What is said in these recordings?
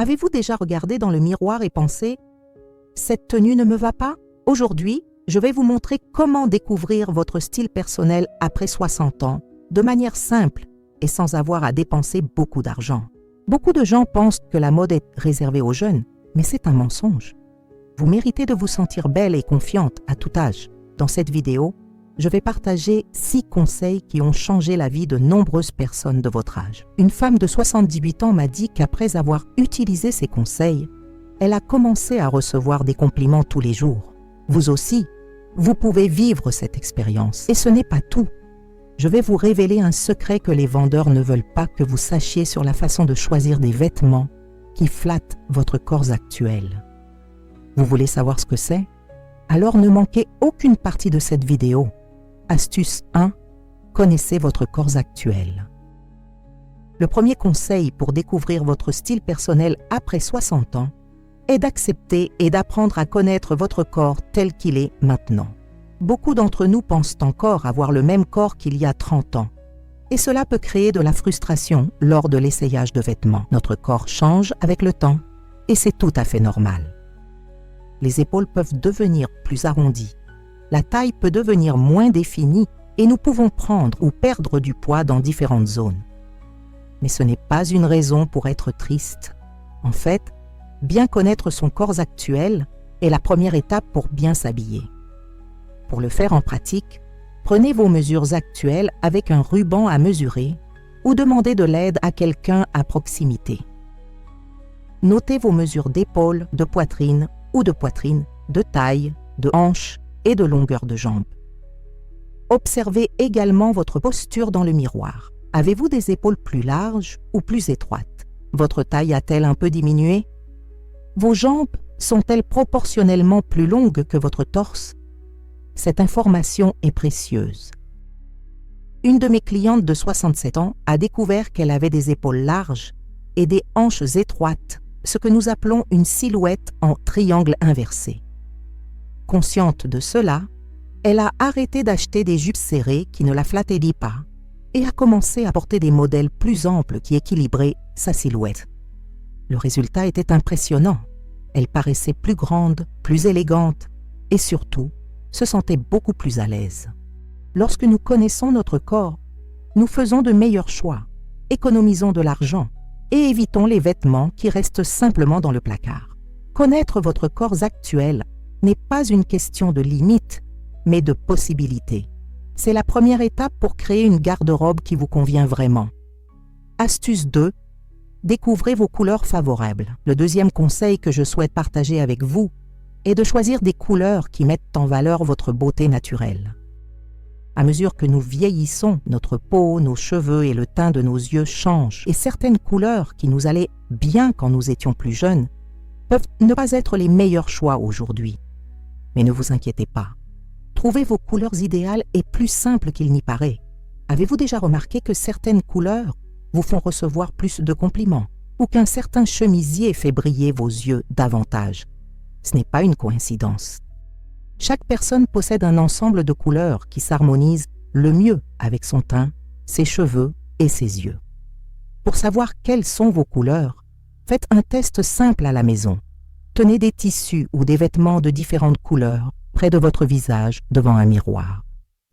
Avez-vous déjà regardé dans le miroir et pensé « Cette tenue ne me va pas ?» Aujourd'hui, je vais vous montrer comment découvrir votre style personnel après 60 ans, de manière simple et sans avoir à dépenser beaucoup d'argent. Beaucoup de gens pensent que la mode est réservée aux jeunes, mais c'est un mensonge. Vous méritez de vous sentir belle et confiante à tout âge. Dans cette vidéo, je vais partager 6 conseils qui ont changé la vie de nombreuses personnes de votre âge. Une femme de 78 ans m'a dit qu'après avoir utilisé ces conseils, elle a commencé à recevoir des compliments tous les jours. Vous aussi, vous pouvez vivre cette expérience. Et ce n'est pas tout. Je vais vous révéler un secret que les vendeurs ne veulent pas que vous sachiez sur la façon de choisir des vêtements qui flattent votre corps actuel. Vous voulez savoir ce que c'est? Alors ne manquez aucune partie de cette vidéo. Astuce 1. Connaissez votre corps actuel. Le premier conseil pour découvrir votre style personnel après 60 ans est d'accepter et d'apprendre à connaître votre corps tel qu'il est maintenant. Beaucoup d'entre nous pensent encore avoir le même corps qu'il y a 30 ans. Et cela peut créer de la frustration lors de l'essayage de vêtements. Notre corps change avec le temps et c'est tout à fait normal. Les épaules peuvent devenir plus arrondies. La taille peut devenir moins définie et nous pouvons prendre ou perdre du poids dans différentes zones. Mais ce n'est pas une raison pour être triste. En fait, bien connaître son corps actuel est la première étape pour bien s'habiller. Pour le faire en pratique, prenez vos mesures actuelles avec un ruban à mesurer ou demandez de l'aide à quelqu'un à proximité. Notez vos mesures d'épaule, de poitrine, de taille, de hanche et de longueur de jambes. Observez également votre posture dans le miroir. Avez-vous des épaules plus larges ou plus étroites? Votre taille a-t-elle un peu diminué? Vos jambes sont-elles proportionnellement plus longues que votre torse? Cette information est précieuse. Une de mes clientes de 67 ans a découvert qu'elle avait des épaules larges et des hanches étroites, ce que nous appelons une silhouette en triangle inversé. Consciente de cela, elle a arrêté d'acheter des jupes serrées qui ne la flattaient pas et a commencé à porter des modèles plus amples qui équilibraient sa silhouette. Le résultat était impressionnant. Elle paraissait plus grande, plus élégante et surtout, se sentait beaucoup plus à l'aise. Lorsque nous connaissons notre corps, nous faisons de meilleurs choix, économisons de l'argent et évitons les vêtements qui restent simplement dans le placard. Connaître votre corps actuel n'est pas une question de limite, mais de possibilité. C'est la première étape pour créer une garde-robe qui vous convient vraiment. Astuce 2. Découvrez vos couleurs favorables. Le deuxième conseil que je souhaite partager avec vous est de choisir des couleurs qui mettent en valeur votre beauté naturelle. À mesure que nous vieillissons, notre peau, nos cheveux et le teint de nos yeux changent et certaines couleurs qui nous allaient bien quand nous étions plus jeunes peuvent ne pas être les meilleurs choix aujourd'hui. Mais ne vous inquiétez pas. Trouver vos couleurs idéales est plus simple qu'il n'y paraît. Avez-vous déjà remarqué que certaines couleurs vous font recevoir plus de compliments ou qu'un certain chemisier fait briller vos yeux davantage? Ce n'est pas une coïncidence. Chaque personne possède un ensemble de couleurs qui s'harmonisent le mieux avec son teint, ses cheveux et ses yeux. Pour savoir quelles sont vos couleurs, faites un test simple à la maison. Tenez des tissus ou des vêtements de différentes couleurs près de votre visage devant un miroir,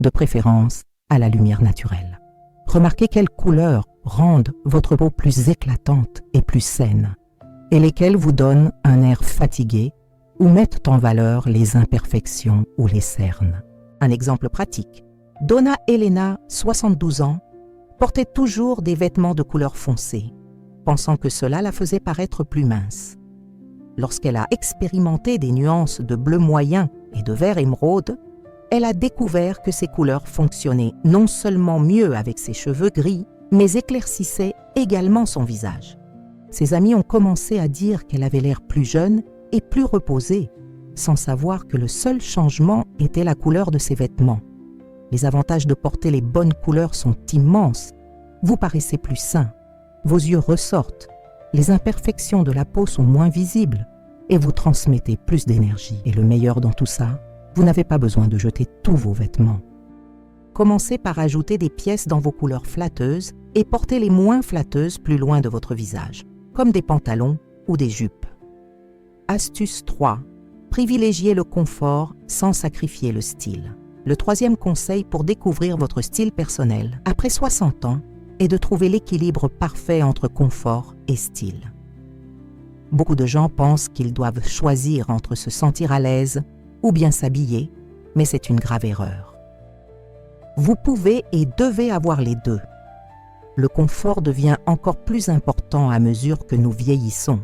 de préférence à la lumière naturelle. Remarquez quelles couleurs rendent votre peau plus éclatante et plus saine, et lesquelles vous donnent un air fatigué ou mettent en valeur les imperfections ou les cernes. Un exemple pratique. Donna Elena, 72 ans, portait toujours des vêtements de couleur foncée, pensant que cela la faisait paraître plus mince. Lorsqu'elle a expérimenté des nuances de bleu moyen et de vert émeraude, elle a découvert que ces couleurs fonctionnaient non seulement mieux avec ses cheveux gris, mais éclaircissaient également son visage. Ses amis ont commencé à dire qu'elle avait l'air plus jeune et plus reposée, sans savoir que le seul changement était la couleur de ses vêtements. Les avantages de porter les bonnes couleurs sont immenses. Vous paraissez plus sain, vos yeux ressortent, les imperfections de la peau sont moins visibles et vous transmettez plus d'énergie. Et le meilleur dans tout ça, vous n'avez pas besoin de jeter tous vos vêtements. Commencez par ajouter des pièces dans vos couleurs flatteuses et portez les moins flatteuses plus loin de votre visage, comme des pantalons ou des jupes. Astuce 3. Privilégiez le confort sans sacrifier le style. Le troisième conseil pour découvrir votre style personnel après 60 ans est de trouver l'équilibre parfait entre confort et style. Beaucoup de gens pensent qu'ils doivent choisir entre se sentir à l'aise ou bien s'habiller, mais c'est une grave erreur. Vous pouvez et devez avoir les deux. Le confort devient encore plus important à mesure que nous vieillissons.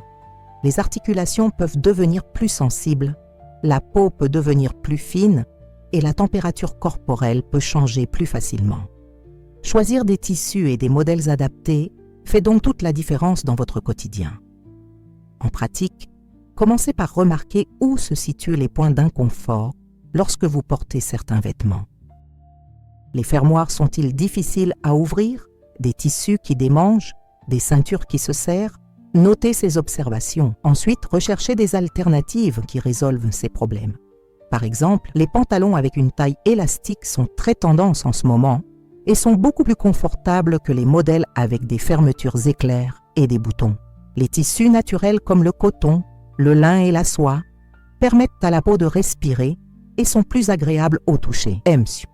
Les articulations peuvent devenir plus sensibles, la peau peut devenir plus fine et la température corporelle peut changer plus facilement. Choisir des tissus et des modèles adaptés fait donc toute la différence dans votre quotidien. En pratique, commencez par remarquer où se situent les points d'inconfort lorsque vous portez certains vêtements. Les fermoirs sont-ils difficiles à ouvrir? Des tissus qui démangent? Des ceintures qui se serrent? Notez ces observations. Ensuite, recherchez des alternatives qui résolvent ces problèmes. Par exemple, les pantalons avec une taille élastique sont très tendance en ce moment et sont beaucoup plus confortables que les modèles avec des fermetures éclairs et des boutons. Les tissus naturels comme le coton, le lin et la soie permettent à la peau de respirer et sont plus agréables au toucher. MC.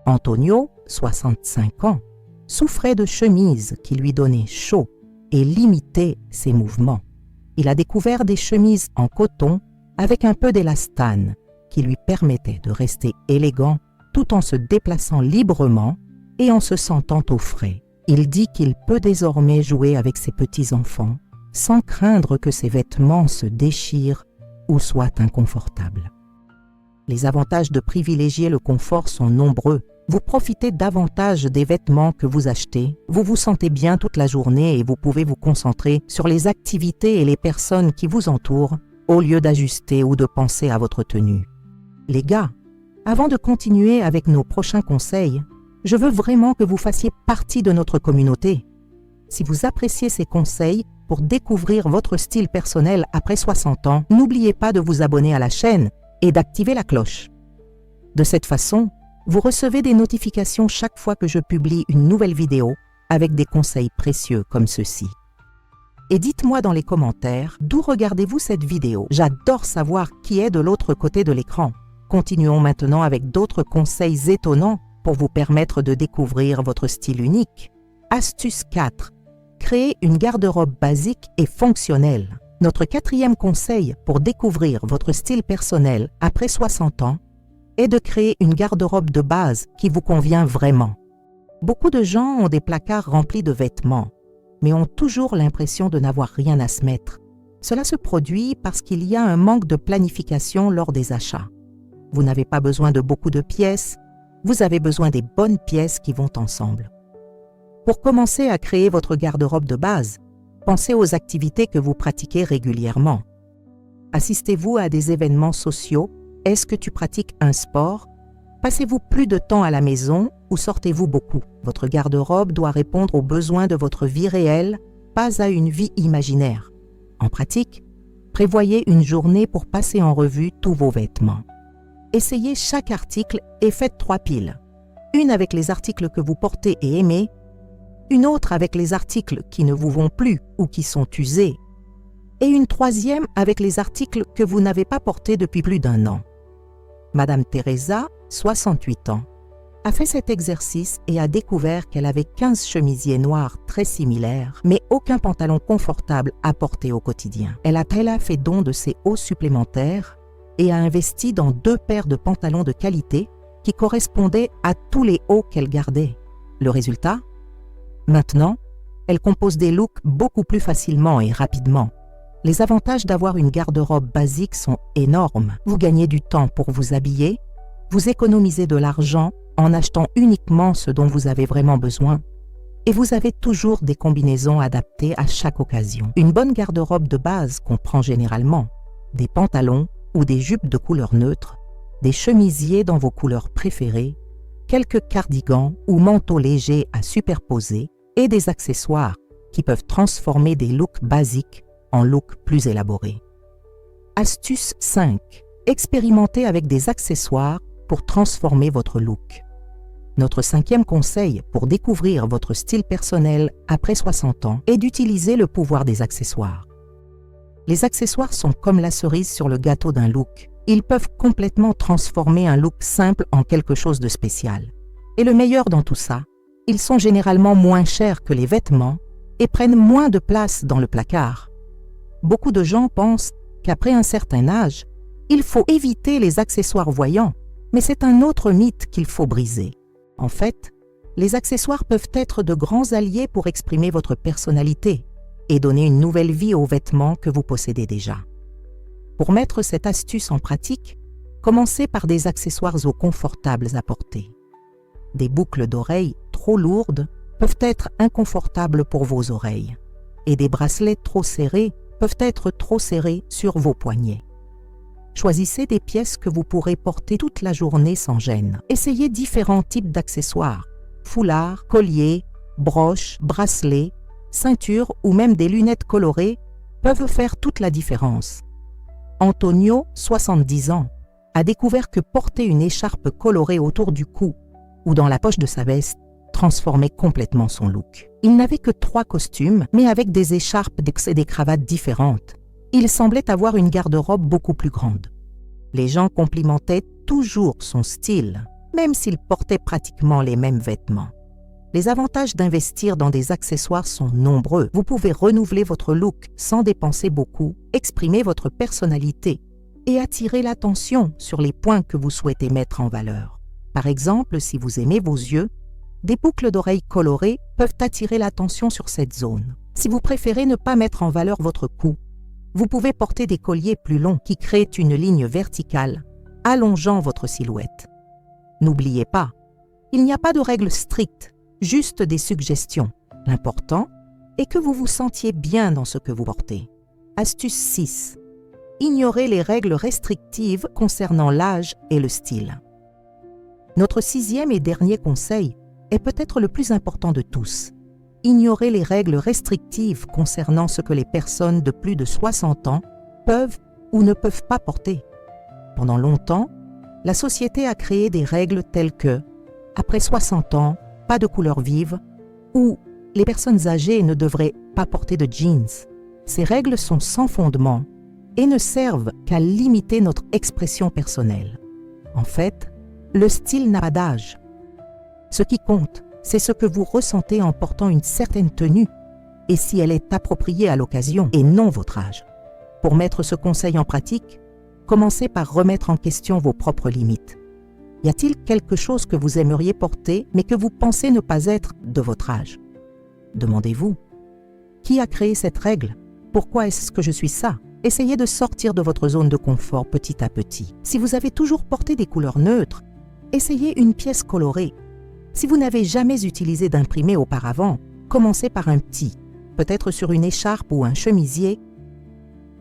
Antonio, 65 ans, souffrait de chemises qui lui donnaient chaud et limitaient ses mouvements. Il a découvert des chemises en coton avec un peu d'élastane qui lui permettait de rester élégant tout en se déplaçant librement et en se sentant au frais. Il dit qu'il peut désormais jouer avec ses petits-enfants sans craindre que ses vêtements se déchirent ou soient inconfortables. Les avantages de privilégier le confort sont nombreux. Vous profitez davantage des vêtements que vous achetez, vous vous sentez bien toute la journée et vous pouvez vous concentrer sur les activités et les personnes qui vous entourent au lieu d'ajuster ou de penser à votre tenue. Les gars, avant de continuer avec nos prochains conseils, je veux vraiment que vous fassiez partie de notre communauté. Si vous appréciez ces conseils pour découvrir votre style personnel après 60 ans, n'oubliez pas de vous abonner à la chaîne et d'activer la cloche. De cette façon, vous recevez des notifications chaque fois que je publie une nouvelle vidéo avec des conseils précieux comme ceux-ci. Et dites-moi dans les commentaires d'où regardez-vous cette vidéo. J'adore savoir qui est de l'autre côté de l'écran. Continuons maintenant avec d'autres conseils étonnants pour vous permettre de découvrir votre style unique. Astuce 4. Créez une garde-robe basique et fonctionnelle. Notre quatrième conseil pour découvrir votre style personnel après 60 ans est de créer une garde-robe de base qui vous convient vraiment. Beaucoup de gens ont des placards remplis de vêtements, mais ont toujours l'impression de n'avoir rien à se mettre. Cela se produit parce qu'il y a un manque de planification lors des achats. Vous n'avez pas besoin de beaucoup de pièces, vous avez besoin des bonnes pièces qui vont ensemble. Pour commencer à créer votre garde-robe de base, pensez aux activités que vous pratiquez régulièrement. Assistez-vous à des événements sociaux? Est-ce que tu pratiques un sport? Passez-vous plus de temps à la maison ou sortez-vous beaucoup? Votre garde-robe doit répondre aux besoins de votre vie réelle, pas à une vie imaginaire. En pratique, prévoyez une journée pour passer en revue tous vos vêtements. Essayez chaque article et faites 3 piles. Une avec les articles que vous portez et aimez, une autre avec les articles qui ne vous vont plus ou qui sont usés, et une troisième avec les articles que vous n'avez pas portés depuis plus d'1 an. Madame Teresa, 68 ans, a fait cet exercice et a découvert qu'elle avait 15 chemisiers noirs très similaires, mais aucun pantalon confortable à porter au quotidien. Elle a fait don de ses hauts supplémentaires et a investi dans 2 paires de pantalons de qualité qui correspondaient à tous les hauts qu'elle gardait. Le résultat? Maintenant, elle compose des looks beaucoup plus facilement et rapidement. Les avantages d'avoir une garde-robe basique sont énormes. Vous gagnez du temps pour vous habiller, vous économisez de l'argent en achetant uniquement ce dont vous avez vraiment besoin et vous avez toujours des combinaisons adaptées à chaque occasion. Une bonne garde-robe de base comprend généralement des pantalons ou des jupes de couleur neutre, des chemisiers dans vos couleurs préférées, quelques cardigans ou manteaux légers à superposer et des accessoires qui peuvent transformer des looks basiques en looks plus élaborés. Astuce 5. Expérimentez avec des accessoires pour transformer votre look. Notre 5e conseil pour découvrir votre style personnel après 60 ans est d'utiliser le pouvoir des accessoires. Les accessoires sont comme la cerise sur le gâteau d'un look. Ils peuvent complètement transformer un look simple en quelque chose de spécial. Et le meilleur dans tout ça, ils sont généralement moins chers que les vêtements et prennent moins de place dans le placard. Beaucoup de gens pensent qu'après un certain âge, il faut éviter les accessoires voyants, mais c'est un autre mythe qu'il faut briser. En fait, les accessoires peuvent être de grands alliés pour exprimer votre personnalité et donner une nouvelle vie aux vêtements que vous possédez déjà. Pour mettre cette astuce en pratique, commencez par des accessoires eau confortables à porter. Des boucles d'oreilles trop lourdes peuvent être inconfortables pour vos oreilles et des bracelets trop serrés peuvent être trop serrés sur vos poignets. Choisissez des pièces que vous pourrez porter toute la journée sans gêne. Essayez différents types d'accessoires, foulards, colliers, broches, bracelets, ceintures ou même des lunettes colorées peuvent faire toute la différence. Antonio, 70 ans, a découvert que porter une écharpe colorée autour du cou ou dans la poche de sa veste transformait complètement son look. Il n'avait que 3 costumes, mais avec des écharpes et des cravates différentes. Il semblait avoir une garde-robe beaucoup plus grande. Les gens complimentaient toujours son style, même s'il portait pratiquement les mêmes vêtements. Les avantages d'investir dans des accessoires sont nombreux. Vous pouvez renouveler votre look sans dépenser beaucoup, exprimer votre personnalité et attirer l'attention sur les points que vous souhaitez mettre en valeur. Par exemple, si vous aimez vos yeux, des boucles d'oreilles colorées peuvent attirer l'attention sur cette zone. Si vous préférez ne pas mettre en valeur votre cou, vous pouvez porter des colliers plus longs qui créent une ligne verticale, allongeant votre silhouette. N'oubliez pas, il n'y a pas de règles strictes, juste des suggestions. L'important est que vous vous sentiez bien dans ce que vous portez. Astuce 6. Ignorez les règles restrictives concernant l'âge et le style. Notre 6e et dernier conseil est peut-être le plus important de tous. Ignorez les règles restrictives concernant ce que les personnes de plus de 60 ans peuvent ou ne peuvent pas porter. Pendant longtemps, la société a créé des règles telles que « après 60 ans, pas de couleur vive » ou « les personnes âgées ne devraient pas porter de jeans ». Ces règles sont sans fondement et ne servent qu'à limiter notre expression personnelle. En fait, le style n'a pas d'âge. Ce qui compte, c'est ce que vous ressentez en portant une certaine tenue et si elle est appropriée à l'occasion et non votre âge. Pour mettre ce conseil en pratique, commencez par remettre en question vos propres limites. Y a-t-il quelque chose que vous aimeriez porter mais que vous pensez ne pas être de votre âge? Demandez-vous, qui a créé cette règle? Pourquoi est-ce que je suis ça? Essayez de sortir de votre zone de confort petit à petit. Si vous avez toujours porté des couleurs neutres, essayez une pièce colorée. Si vous n'avez jamais utilisé d'imprimé auparavant, commencez par un petit, peut-être sur une écharpe ou un chemisier.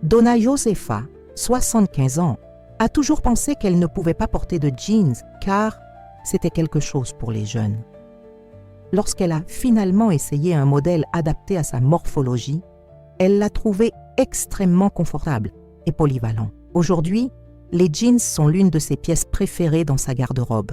Donna Josefa, 75 ans, a toujours pensé qu'elle ne pouvait pas porter de jeans car c'était quelque chose pour les jeunes. Lorsqu'elle a finalement essayé un modèle adapté à sa morphologie, elle l'a trouvé extrêmement confortable et polyvalent. Aujourd'hui, les jeans sont l'une de ses pièces préférées dans sa garde-robe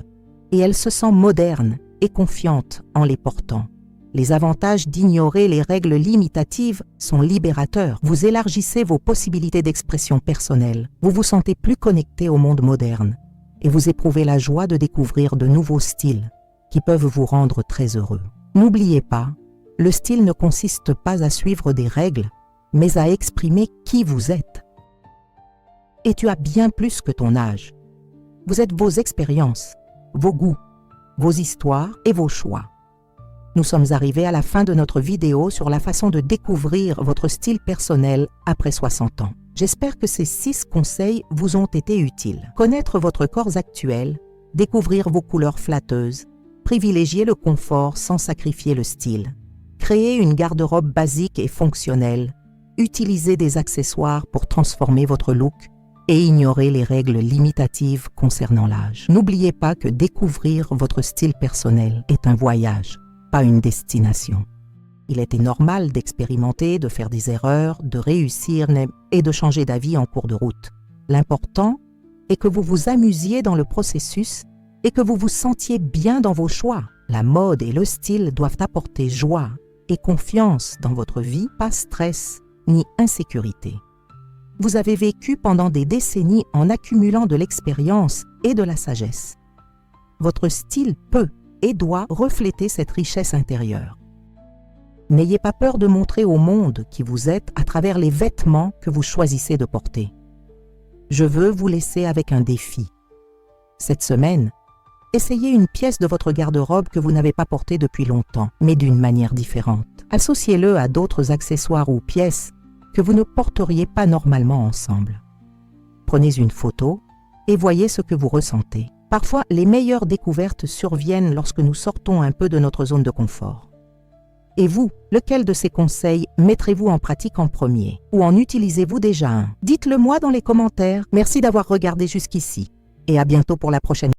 et elle se sent moderne et confiante en les portant. Les avantages d'ignorer les règles limitatives sont libérateurs. Vous élargissez vos possibilités d'expression personnelle. Vous vous sentez plus connecté au monde moderne et vous éprouvez la joie de découvrir de nouveaux styles qui peuvent vous rendre très heureux. N'oubliez pas, le style ne consiste pas à suivre des règles, mais à exprimer qui vous êtes. Et tu as bien plus que ton âge. Vous êtes vos expériences, vos goûts, vos histoires et vos choix. Nous sommes arrivés à la fin de notre vidéo sur la façon de découvrir votre style personnel après 60 ans. J'espère que ces 6 conseils vous ont été utiles. Connaître votre corps actuel, découvrir vos couleurs flatteuses, privilégier le confort sans sacrifier le style, créer une garde-robe basique et fonctionnelle, utiliser des accessoires pour transformer votre look et ignorer les règles limitatives concernant l'âge. N'oubliez pas que découvrir votre style personnel est un voyage, pas une destination. Il était normal d'expérimenter, de faire des erreurs, de réussir et de changer d'avis en cours de route. L'important est que vous vous amusiez dans le processus et que vous vous sentiez bien dans vos choix. La mode et le style doivent apporter joie et confiance dans votre vie, pas stress ni insécurité. Vous avez vécu pendant des décennies en accumulant de l'expérience et de la sagesse. Votre style peut et doit refléter cette richesse intérieure. N'ayez pas peur de montrer au monde qui vous êtes à travers les vêtements que vous choisissez de porter. Je veux vous laisser avec un défi. Cette semaine, essayez une pièce de votre garde-robe que vous n'avez pas portée depuis longtemps, mais d'une manière différente. Associez-le à d'autres accessoires ou pièces que vous ne porteriez pas normalement ensemble. Prenez une photo et voyez ce que vous ressentez. Parfois, les meilleures découvertes surviennent lorsque nous sortons un peu de notre zone de confort. Et vous, lequel de ces conseils mettrez-vous en pratique en premier? Ou en utilisez-vous déjà un? Dites-le moi dans les commentaires. Merci d'avoir regardé jusqu'ici et à bientôt pour la prochaine.